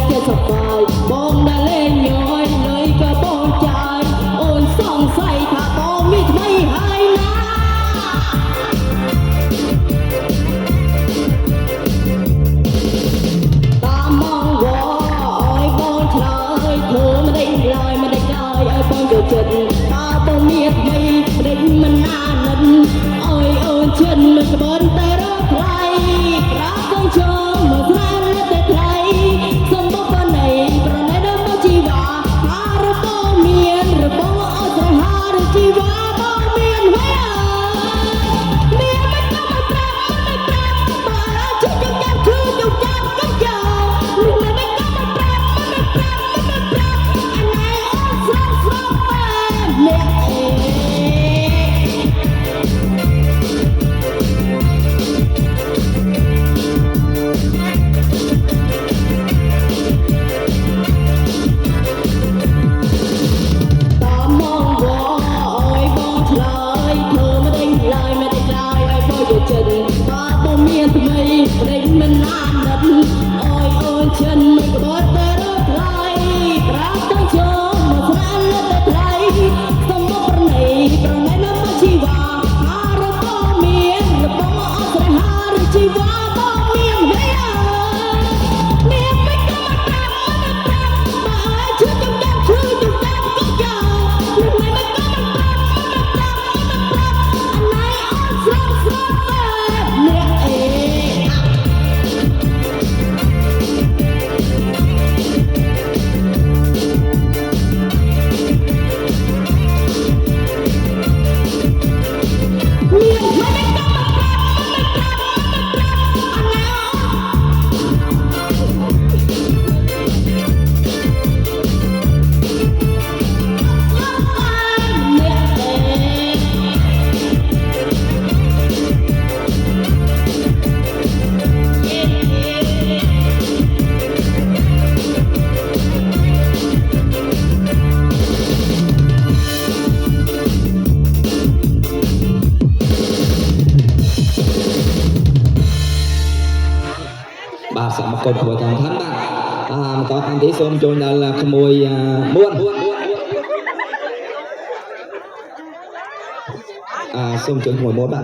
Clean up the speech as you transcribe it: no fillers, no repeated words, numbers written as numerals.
ចិត្តជាសប្បាយបងដែលលេងញយលើយក៏បងចាយអូនសង្ស័យថាបងមានថ្មីហើយណាតាមមកវឲ្យបងឆ្លើយធ្វើមិនដេញឡើយមិនដេញឡើយឲ្យបងយកចិត្តតើបងមានថ្មីដេញមិនណានិនអើយអូនចិនមិនក្បន់តែរកថ្លៃប្រាប់បងជើងមកស្រាលតែថ្លៃសំបុកបណៃប្រណៃដល់មកជីវ៉ាថារបស់មានរបស់អត់ស្រហារជីវ៉ាបងមានហើយមានមិនក៏មកប្រាប់មិនប្រាប់បើជិះយកចាប់ឈឺយកចាប់កាត់យកមានមិនក៏មកប្រាប់មិនប្រាប់មិនប្រាប់អាណៃអត់ស្រស់ស្រស់បែបនេះប្រេងមិនណានិតអើយអូនចិនមិនក្បត់តែរកថ្លៃប្រាប់ទៅជើងមកស្រាលតែថ្លៃសំបុកប្រណីនៅមកជីវ៉ាថារបស់មានរបស់អត់ស្រហារជីវ៉ាបងមានហើយមានមិនក៏មកប្រាប់មិនប្រាប់បើឲ្យជឿចំចាប់ឈឺចំចាប់ក៏យកមានមិនក៏មកប្រាប់មិនប្រាប់អាណៃអត់ស្រស់ស្រស់បែបនេះអេបាទសូមអរគុណគ្រូទាំងท่านបាទបន្តតាមទីសូមចូលដល់ក្មួយ4សូមចូលក្មួយ4បាទ